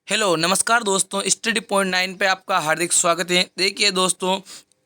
Hello नमस्कार दोस्तों, study point 9 पे आपका हार्दिक स्वागत है। देखिए दोस्तों,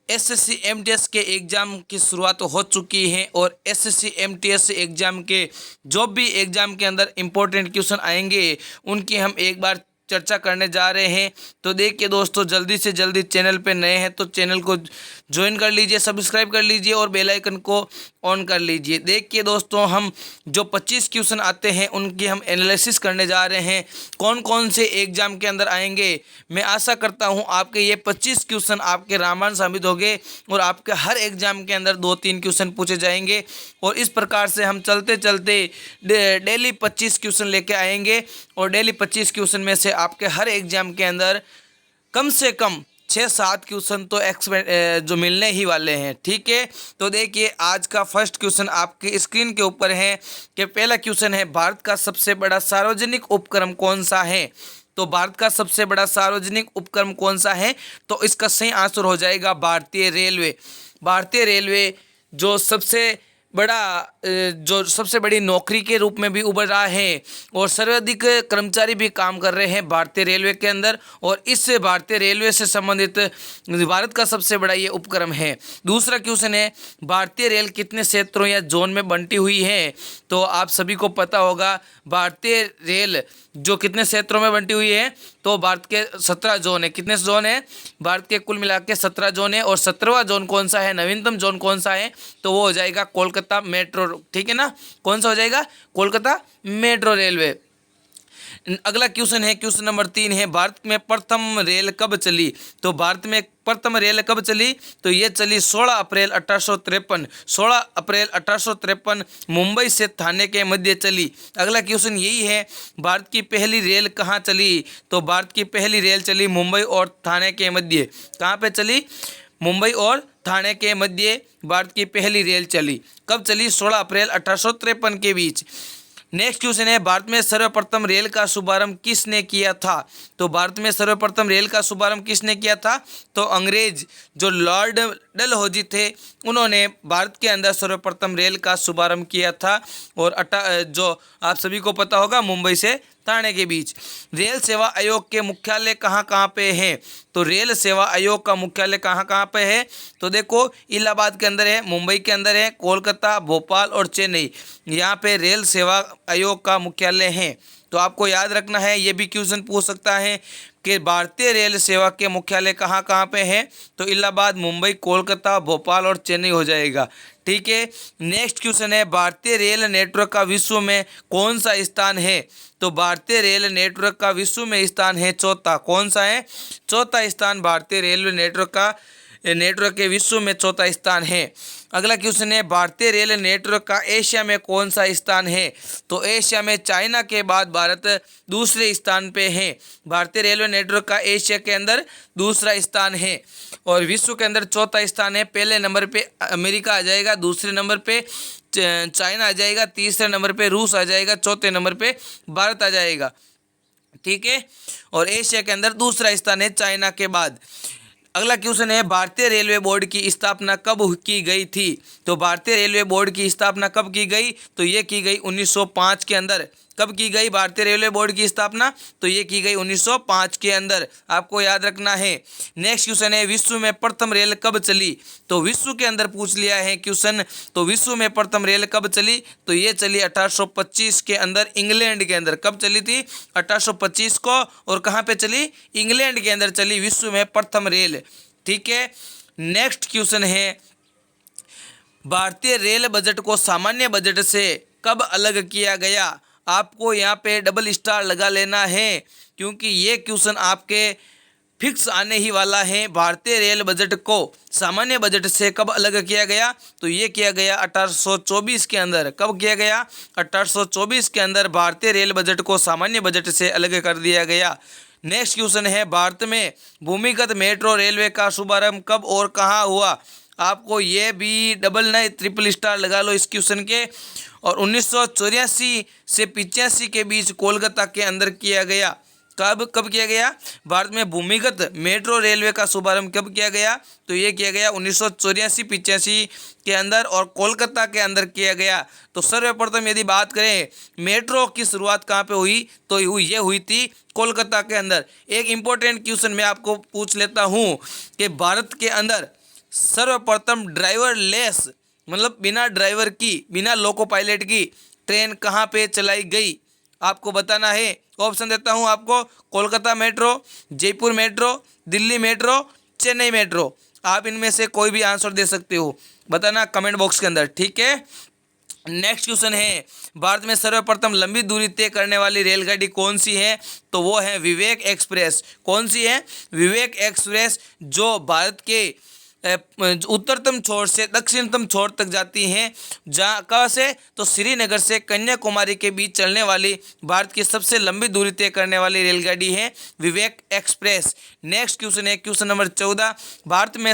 एसएससी एमटीएस के एग्ज़ाम की शुरुआत हो चुकी है और एसएससी एमटीएस एग्ज़ाम के जो भी एग्ज़ाम के अंदर इम्पोर्टेंट क्वेश्चन आएंगे उनकी हम एक बार चर्चा करने जा रहे हैं। तो देखिए दोस्तों, जल्दी से जल्दी चैनल पे नए हैं तो चैनल को ज्वाइन कर लीजिए, सब्सक्राइब कर लीजिए और बेल आइकन को ऑन कर लीजिए। देखिए दोस्तों, हम जो 25 क्वेश्चन आते हैं उनकी हम एनालिसिस करने जा रहे हैं, कौन कौन से एग्जाम के अंदर आएंगे। मैं आशा करता हूं आपके ये 25 क्वेश्चन आपके रामायण साबित होंगे और आपके हर एग्जाम के अंदर 2-3 क्वेश्चन पूछे जाएंगे। और इस प्रकार से हम चलते चलते डेली 25 क्वेश्चन लेके आएंगे और डेली 25 क्वेश्चन में से आपके हर एग्जाम के अंदर कम से कम 6-7 क्वेश्चन तो जो मिलने ही वाले हैं। ठीक है, तो देखिए आज का फर्स्ट क्वेश्चन आपके स्क्रीन के ऊपर है कि पहला क्वेश्चन है, भारत का सबसे बड़ा सार्वजनिक उपक्रम कौन सा है। तो भारत का सबसे बड़ा सार्वजनिक उपक्रम कौन सा है, तो इसका सही आंसर हो जाएगा भारतीय रेलवे। भारतीय रेलवे जो सबसे बड़ी नौकरी के रूप में भी उभर रहा है और सर्वाधिक कर्मचारी भी काम कर रहे हैं भारतीय रेलवे के अंदर, और इस भारतीय रेलवे से संबंधित भारत का सबसे बड़ा ये उपक्रम है। दूसरा क्वेश्चन है, भारतीय रेल कितने क्षेत्रों या जोन में बंटी हुई है। तो आप सभी को पता होगा भारतीय रेल जो कितने क्षेत्रों में बंटी हुई है, तो भारत के 17 जोन है। कितने जोन है, भारत के कुल मिला के 17 जोन है। और 17वां जोन कौन सा है, नवीनतम जोन कौन सा है, तो वो हो जाएगा कोलकाता मेट्रो। ठीक है ना, कौन सा हो जाएगा, कोलकाता मेट्रो रेलवे। अगला क्वेश्चन है, क्वेश्चन नंबर 3 है, भारत में प्रथम रेल कब चली। तो भारत में प्रथम रेल कब चली, तो ये चली 16 अप्रैल 1853। 16 अप्रैल 1853 मुंबई से थाने के मध्य चली। अगला क्वेश्चन यही है, भारत की पहली रेल कहाँ चली। तो भारत की पहली रेल चली मुंबई और थाने के मध्य। कहाँ पे चली, मुंबई और थाने के मध्य भारत की पहली रेल चली। कब चली, 16 अप्रैल 1853 के बीच। नेक्स्ट क्वेश्चन है, भारत में सर्वप्रथम रेल का शुभारंभ किसने किया था। तो भारत में सर्वप्रथम रेल का शुभारंभ किसने किया था, तो अंग्रेज जो लॉर्ड डलहौजी थे उन्होंने भारत के अंदर सर्वप्रथम रेल का शुभारंभ किया था। और जो आप सभी को पता होगा मुंबई से थाने के बीच। रेल सेवा आयोग के मुख्यालय कहाँ कहाँ पे है। तो रेल सेवा आयोग का मुख्यालय कहाँ कहाँ पे है, तो देखो इलाहाबाद के अंदर है, मुंबई के अंदर है, कोलकाता, भोपाल और चेन्नई, यहाँ पे रेल सेवा आयोग का मुख्यालय है। तो आपको याद रखना है, ये भी क्वेश्चन पूछ सकता है कि भारतीय रेल सेवा के मुख्यालय कहाँ कहाँ पे है, तो इलाहाबाद, मुंबई, कोलकाता, भोपाल और चेन्नई हो जाएगा। ठीक है, नेक्स्ट क्वेश्चन है, भारतीय रेल नेटवर्क का विश्व में कौन सा स्थान है। तो भारतीय रेल नेटवर्क का विश्व में स्थान है चौथा। कौन सा है, चौथा स्थान भारतीय रेलवे नेटवर्क के विश्व में चौथा स्थान है। अगला क्वेश्चन है, भारतीय रेल नेटवर्क का एशिया में कौन सा स्थान है। तो एशिया में चाइना के बाद भारत दूसरे स्थान पे है। भारतीय रेलवे नेटवर्क का एशिया के अंदर दूसरा स्थान है और विश्व के अंदर चौथा स्थान है। पहले नंबर पे अमेरिका आ जाएगा, दूसरे नंबर पे चाइना आ जाएगा, तीसरे नंबर पे रूस आ जाएगा, चौथे नंबर पे भारत आ जाएगा। ठीक है, और एशिया के अंदर दूसरा स्थान है चाइना के बाद। अगला क्वेश्चन है, भारतीय रेलवे बोर्ड की स्थापना कब की गई थी। तो भारतीय रेलवे बोर्ड की स्थापना कब की गई, तो ये की गई 1905 के अंदर। कब की गई भारतीय रेलवे बोर्ड की स्थापना, तो ये की गई 1905 के अंदर, आपको याद रखना है। नेक्स्ट क्वेश्चन है, विश्व में प्रथम रेल कब चली। तो विश्व के अंदर पूछ लिया है क्वेश्चन, तो विश्व में प्रथम रेल कब चली, तो ये चली 1825 के अंदर, इंग्लैंड के अंदर। कब चली थी, 1825 को, और कहाँ पे चली, इंग्लैंड के अंदर चली विश्व में प्रथम रेल। ठीक है, नेक्स्ट क्वेश्चन है, भारतीय रेल बजट को सामान्य बजट से कब अलग किया गया। आपको यहाँ पे डबल स्टार लगा लेना है क्योंकि ये क्वेश्चन आपके फिक्स आने ही वाला है। भारतीय रेल बजट को सामान्य बजट से कब अलग किया गया, तो ये किया गया 1824 के अंदर। कब किया गया, 1824 के अंदर भारतीय रेल बजट को सामान्य बजट से अलग कर दिया गया। नेक्स्ट क्वेश्चन है, भारत में भूमिगत मेट्रो रेलवे का शुभारंभ कब और कहाँ हुआ। आपको ये भी डबल नहीं ट्रिपल स्टार लगा लो इस क्वेश्चन के। और 1984 से 85 के बीच कोलकाता के अंदर किया गया। कब कब किया गया? भारत में भूमिगत मेट्रो रेलवे का शुभारंभ कब किया गया? तो ये किया गया 1984-85 के अंदर और कोलकाता के अंदर किया गया। तो सर्वप्रथम यदि बात करें मेट्रो की शुरुआत कहाँ पे हुई, तो ये हुई थी कोलकाता के अंदर। एक इम्पोर्टेंट क्वेश्चन मैं आपको पूछ लेता हूँ कि भारत के अंदर सर्वप्रथम ड्राइवर लेस, मतलब बिना ड्राइवर की, बिना लोको पायलट की ट्रेन कहाँ पे चलाई गई? आपको बताना है। ऑप्शन देता हूँ आपको, Kolkata metro, Jaipur metro, Delhi metro, Chennai metro. आप इनमें से कोई भी आंसर दे सकते हो, बताना कमेंट बॉक्स के अंदर, ठीक है। नेक्स्ट क्वेश्चन है, भारत में सर्वप्रथम लंबी दूरी तय करने वाली रेलगाड़ी कौन सी है? तो वो है विवेक एक्सप्रेस। कौन सी है? विवेक एक्सप्रेस, जो भारत के उत्तरतम छोर से दक्षिणतम छोर तक जाती हैं। जहाँ कहाँ से? तो श्रीनगर से कन्याकुमारी के बीच चलने वाली भारत की सबसे लंबी दूरी तय करने वाली रेलगाड़ी है विवेक एक्सप्रेस। नेक्स्ट क्वेश्चन है क्वेश्चन नंबर 14, भारत में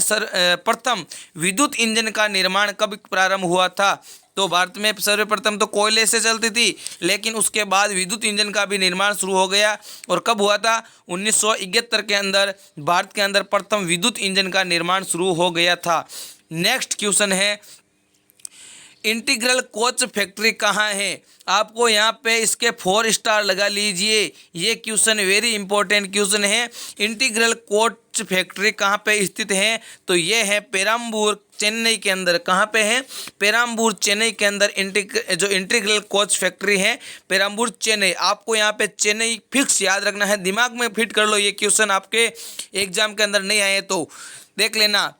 प्रथम विद्युत इंजन का निर्माण कब प्रारंभ हुआ था? तो भारत में सर्वप्रथम तो कोयले से चलती थी, लेकिन उसके बाद विद्युत इंजन का भी निर्माण शुरू हो गया। और कब हुआ था? 1971 के अंदर भारत के अंदर प्रथम विद्युत इंजन का निर्माण शुरू हो गया था। नेक्स्ट क्वेश्चन है, इंटीग्रल कोच फैक्ट्री कहाँ है? आपको यहाँ पे इसके 4 स्टार लगा लीजिए। ये क्वेश्चन वेरी इंपॉर्टेंट क्वेश्चन है। इंटीग्रल कोच फैक्ट्री कहाँ पे स्थित है? तो ये है पेराम्बूर, चेन्नई के अंदर। कहाँ पे है? पेराम्बूर, चेन्नई के अंदर जो इंटीग्रल कोच फैक्ट्री है, पेराम्बूर, चेन्नई। आपको यहाँ पे चेन्नई फिक्स याद रखना है, दिमाग में फिट कर लो। ये क्वेश्चन आपके एग्जाम के अंदर नहीं आए तो देख लेना,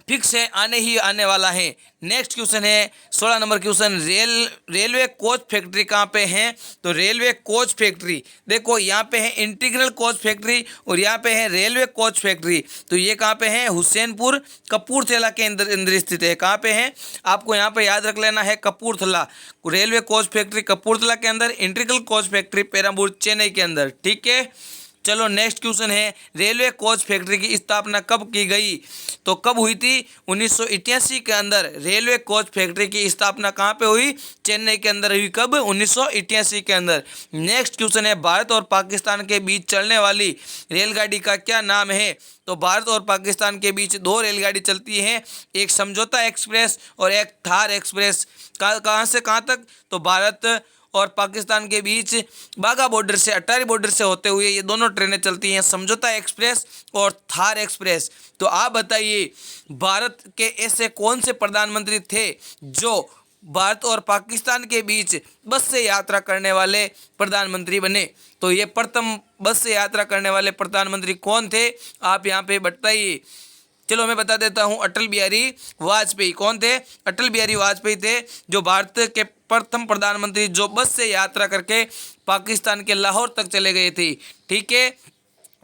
फिक्स है, आने ही आने वाला है। नेक्स्ट क्वेश्चन है 16 number question, railway coach factory कहाँ पे है? तो रेलवे कोच फैक्ट्री देखो, यहाँ पे है इंटीग्रल कोच फैक्ट्री और यहाँ पे है रेलवे कोच फैक्ट्री। तो ये कहाँ पे है? हुसैनपुर, कपूरथला के अंदर स्थित है। कहाँ पे है? आपको यहाँ पे याद रख लेना है, Kapurthala. Railway coach factory Kapurthala के अंदर, integral coach factory Perambur, Chennai के अंदर, ठीक है। चलो नेक्स्ट क्वेश्चन है, रेलवे कोच फैक्ट्री की स्थापना कब की गई? तो कब हुई थी? 1988 के अंदर रेलवे कोच फैक्ट्री की स्थापना कहाँ पे हुई? चेन्नई के अंदर हुई। कब? 1988 के अंदर। नेक्स्ट क्वेश्चन है, भारत और पाकिस्तान के बीच चलने वाली रेलगाड़ी का क्या नाम है? तो भारत और पाकिस्तान के बीच 2 रेलगाड़ी चलती हैं, एक समझौता एक्सप्रेस और एक थार एक्सप्रेस। कहाँ से कहाँ तक? तो भारत और पाकिस्तान के बीच बाघा बॉर्डर से, अटारी बॉर्डर से होते हुए ये दोनों ट्रेनें चलती हैं, समझौता एक्सप्रेस और थार एक्सप्रेस। तो आप बताइए, भारत के ऐसे कौन से प्रधानमंत्री थे जो भारत और पाकिस्तान के बीच बस से यात्रा करने वाले प्रधानमंत्री बने? तो ये प्रथम बस से यात्रा करने वाले प्रधानमंत्री कौन थे? आप यहाँ पे बताइए। चलो मैं बता देता हूँ, अटल बिहारी वाजपेयी। कौन थे? अटल बिहारी वाजपेयी थे, जो भारत के प्रथम प्रधानमंत्री जो बस से यात्रा करके पाकिस्तान के लाहौर तक चले गए थे, ठीक है।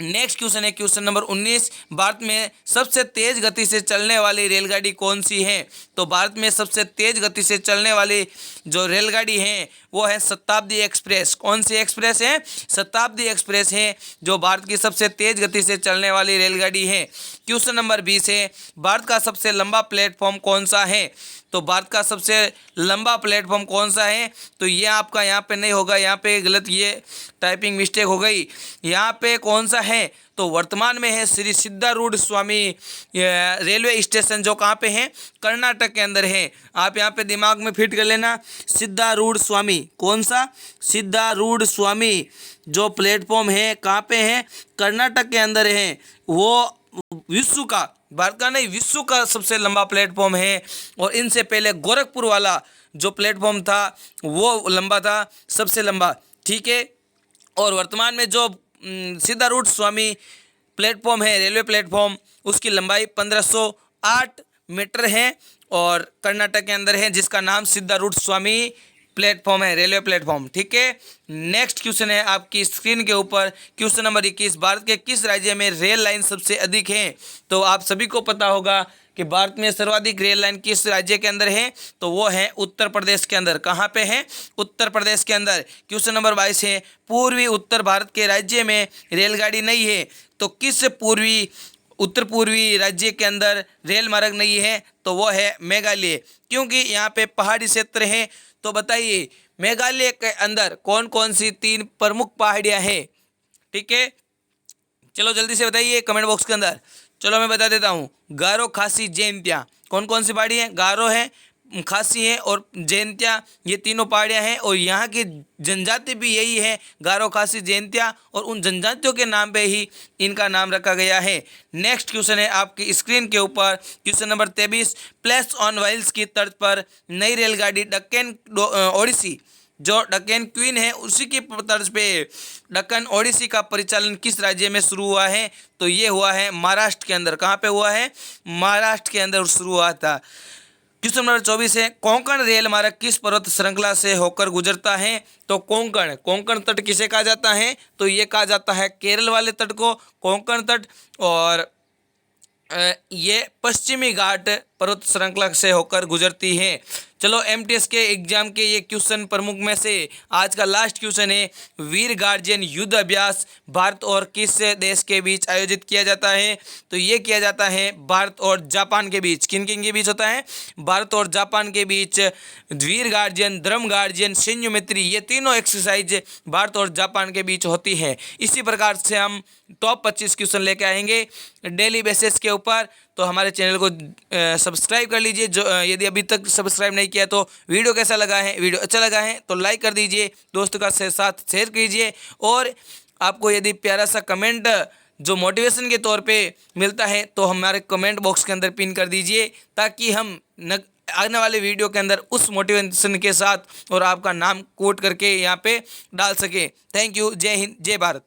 नेक्स्ट क्वेश्चन है क्वेश्चन नंबर 19, भारत में सबसे तेज गति से चलने वाली रेलगाड़ी कौन सी है? तो भारत में सबसे तेज गति से चलने वाली जो रेलगाड़ी है वो है शताब्दी एक्सप्रेस। कौन सी एक्सप्रेस है? शताब्दी एक्सप्रेस है, जो भारत की सबसे तेज गति से चलने वाली रेलगाड़ी है। क्वेश्चन नंबर 20 है, भारत का सबसे लंबा प्लेटफॉर्म कौन सा है? तो भारत का सबसे लंबा प्लेटफॉर्म कौन सा है? तो ये आपका यहाँ पे नहीं होगा, यहाँ पे गलत, ये टाइपिंग मिस्टेक हो गई। यहाँ पे कौन सा है? तो वर्तमान में है श्री सिद्धारूढ़ स्वामी रेलवे स्टेशन, जो कहाँ पे है? कर्नाटक के अंदर है। आप यहाँ पे दिमाग में फिट कर लेना, सिद्धारूढ़ स्वामी। कौन सा? सिद्धारूढ़ स्वामी जो प्लेटफॉर्म है कहाँ पे है? कर्नाटक के अंदर है। वो विश्व का, भारत का नहीं, विश्व का सबसे लंबा प्लेटफॉर्म है। और इनसे पहले गोरखपुर वाला जो प्लेटफॉर्म था वो लंबा था, सबसे लंबा, ठीक है। और वर्तमान में जो सिद्धारूढ़ स्वामी प्लेटफॉर्म है, रेलवे प्लेटफॉर्म, उसकी लंबाई 1508 मीटर है और कर्नाटक के अंदर है, जिसका नाम सिद्धारूढ़ स्वामी प्लेटफॉर्म है, रेलवे प्लेटफॉर्म, ठीक है। नेक्स्ट क्वेश्चन है आपकी स्क्रीन के ऊपर, क्वेश्चन नंबर 21, भारत के किस राज्य में रेल लाइन सबसे अधिक है? तो आप सभी को पता होगा कि भारत में सर्वाधिक रेल लाइन किस राज्य के अंदर है? तो वो है उत्तर प्रदेश के अंदर। कहाँ पे है? उत्तर प्रदेश के अंदर। क्वेश्चन नंबर 22 है, पूर्वी उत्तर भारत के राज्य में रेलगाड़ी नहीं है, तो किस उत्तर पूर्वी राज्य के अंदर रेल मार्ग नहीं है? तो वो है मेघालय, क्योंकि यहाँ पे पहाड़ी क्षेत्र है। तो बताइए, मेघालय के अंदर कौन कौन सी 3 प्रमुख पहाड़ियाँ हैं? ठीक है, चलो जल्दी से बताइए कमेंट बॉक्स के अंदर। चलो मैं बता देता हूँ, गारो, खासी, जैंतिया कौन कौन सी पहाड़ी है? गारो है, खासी है और जैंतिया, ये तीनों पहाड़ियाँ हैं और यहाँ की जनजाति भी यही है, गारो, खासी, जैंतिया, और उन जनजातियों के नाम पे ही इनका नाम रखा गया है। नेक्स्ट क्वेश्चन है आपकी स्क्रीन के ऊपर, question number 23। Place on wheels की तर्ज पर नई रेलगाड़ी डक्कन ओडिसी, जो डक्कन क्वीन है उसी की तर्ज पे डक्कन ओडिसी का परिचालन किस राज्य में शुरू हुआ है? तो ये हुआ है महाराष्ट्र के अंदर। कहाँ पे हुआ है? महाराष्ट्र के अंदर शुरू हुआ था। क्वेश्चन नंबर 24 है, कोंकण रेल मार्ग किस पर्वत श्रृंखला से होकर गुजरता है? तो कोंकण, कोंकण तट किसे कहा जाता है? तो ये कहा जाता है केरल वाले तट को कोंकण तट, और ये पश्चिमी घाट पर्वत श्रृंखला से होकर गुजरती है। चलो एमटीएस के एग्जाम के ये क्वेश्चन प्रमुख में से आज का लास्ट क्वेश्चन है, वीर गार्जियन युद्ध अभ्यास भारत और किस देश के बीच आयोजित किया जाता है? तो ये किया जाता है भारत और जापान के बीच। किन किन के बीच होता है? भारत और जापान के बीच वीर गार्जियन, धर्म गार्जियन, सैन्य मैत्री, ये तीनों एक्सरसाइज भारत और जापान के बीच होती है। इसी प्रकार से हम टॉप 25 क्वेश्चन लेके आएंगे डेली बेसिस के ऊपर। तो हमारे चैनल को सब्सक्राइब कर लीजिए, जो यदि अभी तक सब्सक्राइब नहीं किया तो। वीडियो कैसा लगा है? वीडियो अच्छा लगा है तो लाइक कर दीजिए, दोस्तों का साथ शेयर कीजिए, और आपको यदि प्यारा सा कमेंट जो मोटिवेशन के तौर पे मिलता है तो हमारे कमेंट बॉक्स के अंदर पिन कर दीजिए, ताकि हम आने वाले वीडियो के अंदर उस मोटिवेशन के साथ और आपका नाम कोट करके यहाँ पे डाल सके। Thank you. जय हिंद, जय भारत।